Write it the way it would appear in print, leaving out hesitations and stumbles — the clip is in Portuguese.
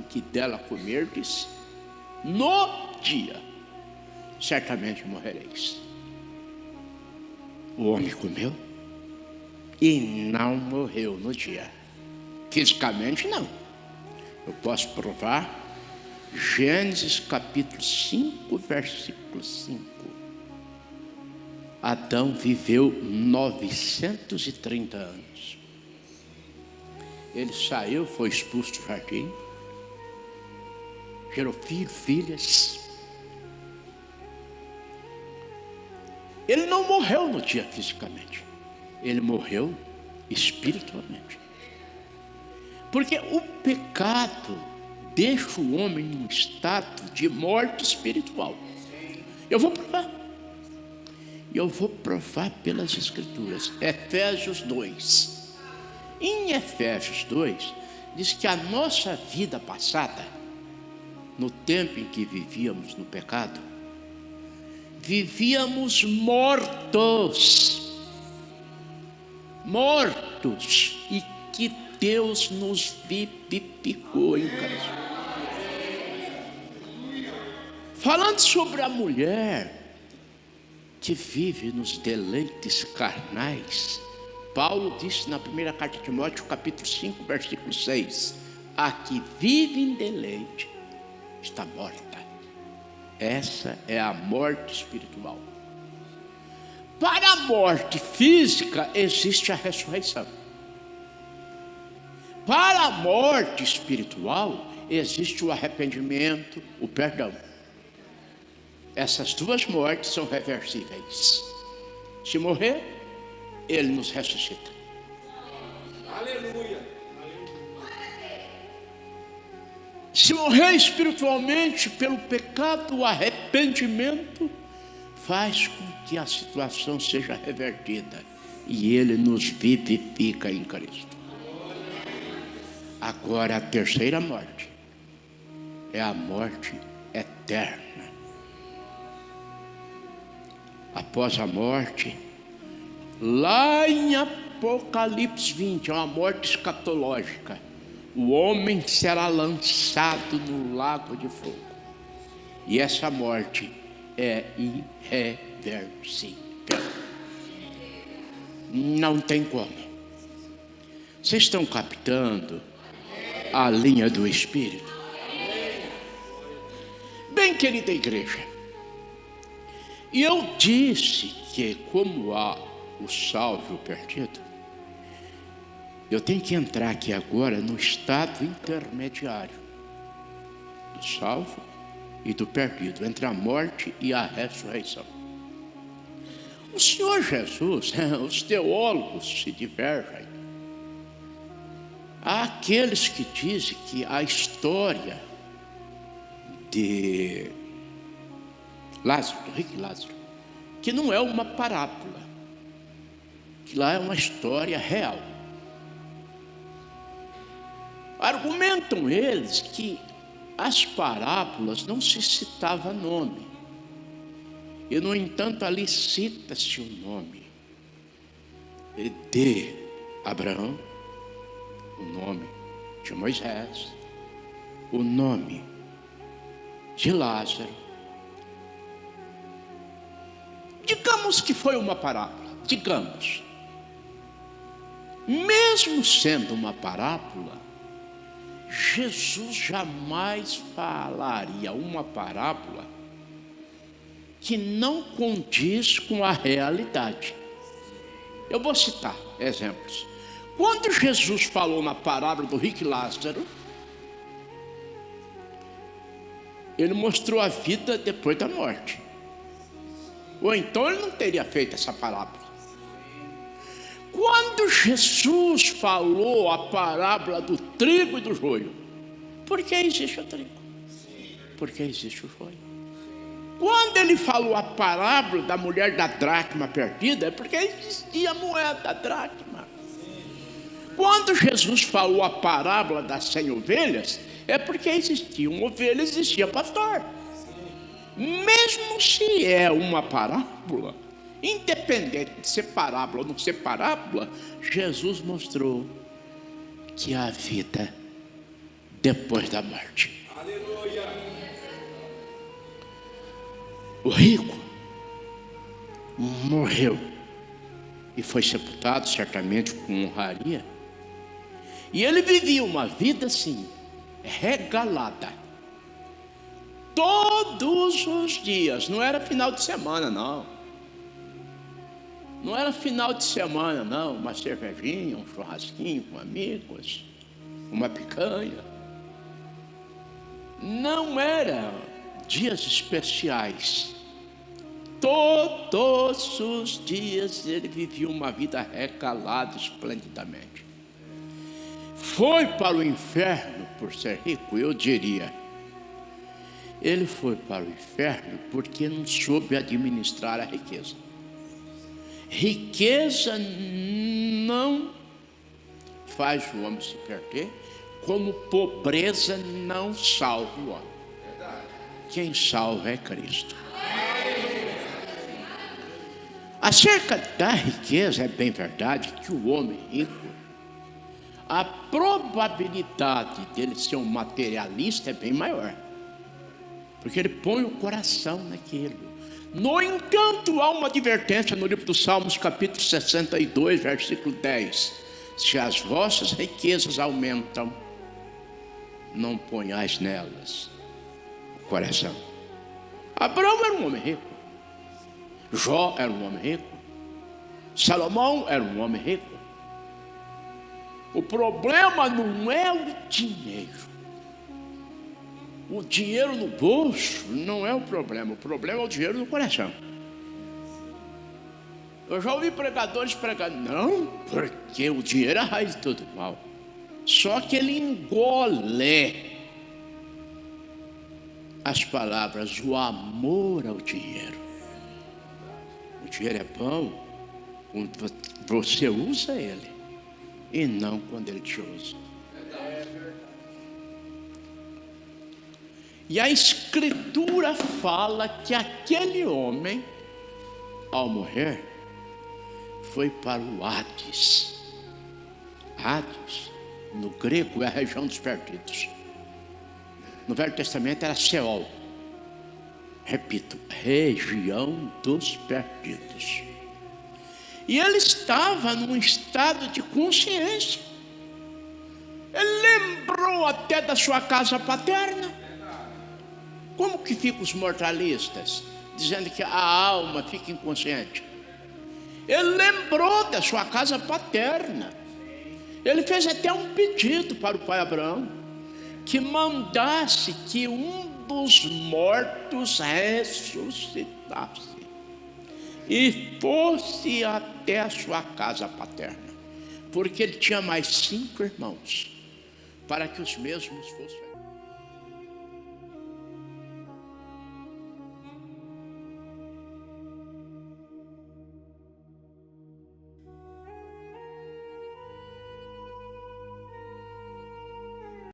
que dela comerdes, no dia certamente morrereis. O homem comeu e não morreu no dia. Fisicamente não. Eu posso provar. Gênesis capítulo 5, versículo 5. Adão viveu 930 anos. Ele saiu, foi expulso do jardim, gerou filhos, filhas. Ele não morreu no dia fisicamente, ele morreu espiritualmente. Porque o pecado deixa o homem num estado de morte espiritual. Eu vou provar. E eu vou provar pelas Escrituras. Efésios 2. Em Efésios 2, diz que a nossa vida passada, no tempo em que vivíamos no pecado, vivíamos mortos, e que Deus nos vivificou em Cristo. Falando sobre a mulher que vive nos deleites carnais, Paulo disse na primeira carta de Timóteo, capítulo 5, versículo 6: a que vive em deleite está morta. Essa é a morte espiritual. Para a morte física existe a ressurreição. Para a morte espiritual existe o arrependimento, o perdão. Essas duas mortes são reversíveis. Se morrer, Ele nos ressuscita. Aleluia. Se morrer espiritualmente pelo pecado, o arrependimento faz com que a situação seja revertida e Ele nos vivifica em Cristo. Agora a terceira morte é a morte eterna. Após a morte, lá em Apocalipse 20, é uma morte escatológica. O homem será lançado no lago de fogo. E essa morte é irreversível. Não tem como. Vocês estão captando a linha do Espírito? Bem, querida igreja, e eu disse que como há o salvo e o perdido, eu tenho que entrar aqui agora no estado intermediário do salvo e do perdido, entre a morte e a ressurreição. O Senhor Jesus, os teólogos se divergem. Há aqueles que dizem que a história de Lázaro, do rico Lázaro, que não é uma parábola, que lá é uma história real. Argumentam eles que as parábolas não se citava nome, e no entanto ali cita-se o nome de Abraão, o nome de Moisés, o nome de Lázaro. Digamos que foi uma parábola, digamos. Mesmo sendo uma parábola, Jesus jamais falaria uma parábola que não condiz com a realidade. Eu vou citar exemplos. Quando Jesus falou na parábola do rico Lázaro, ele mostrou a vida depois da morte. Ou então ele não teria feito essa parábola. Quando Jesus falou a parábola do trigo e do joio, por que existe o trigo? Porque existe o joio. Quando ele falou a parábola da mulher da dracma perdida, é porque existia a moeda da dracma. Quando Jesus falou a parábola das 100 ovelhas, é porque existiam ovelhas, existia pastor. Mesmo se é uma parábola, independente de ser parábola ou não ser parábola, Jesus mostrou que a vida depois da morte. O rico morreu e foi sepultado, certamente com honraria. E ele vivia uma vida assim, regalada. Todos os dias, não era final de semana não. Não era final de semana não, uma cervejinha, um churrasquinho com amigos, uma picanha. Não era dias especiais. Todos os dias ele vivia uma vida regalada esplendidamente. Foi para o inferno por ser rico, eu diria. Ele foi para o inferno porque não soube administrar a riqueza. Riqueza não faz o homem se perder, como pobreza não salva o homem. Quem salva é Cristo. Acerca da riqueza, é bem verdade que o homem rico, a probabilidade dele ser um materialista é bem maior, porque ele põe o coração naquilo. No entanto, há uma advertência no livro dos Salmos, capítulo 62, versículo 10. Se as vossas riquezas aumentam, não ponhais nelas o coração. Abraão era um homem rico. Jó era um homem rico. Salomão era um homem rico. O problema não é o dinheiro. O dinheiro no bolso não é o problema é o dinheiro no coração. Eu já ouvi pregadores pregar, não, porque o dinheiro é a raiz de todo mal. Só que ele engole as palavras, o amor ao dinheiro. O dinheiro é bom quando você usa ele, e não quando ele te usa. E a Escritura fala que aquele homem, ao morrer, foi para o Hades. Hades, no grego, é a região dos perdidos. No Velho Testamento era Seol. Repito, região dos perdidos. E ele estava num estado de consciência. Ele lembrou até da sua casa paterna. Como que ficam os moralistas dizendo que a alma fica inconsciente? Ele lembrou da sua casa paterna. Ele fez até um pedido para o pai Abraão, que mandasse que um dos mortos ressuscitasse e fosse até a sua casa paterna, porque ele tinha mais 5 irmãos, para que os mesmos fossem.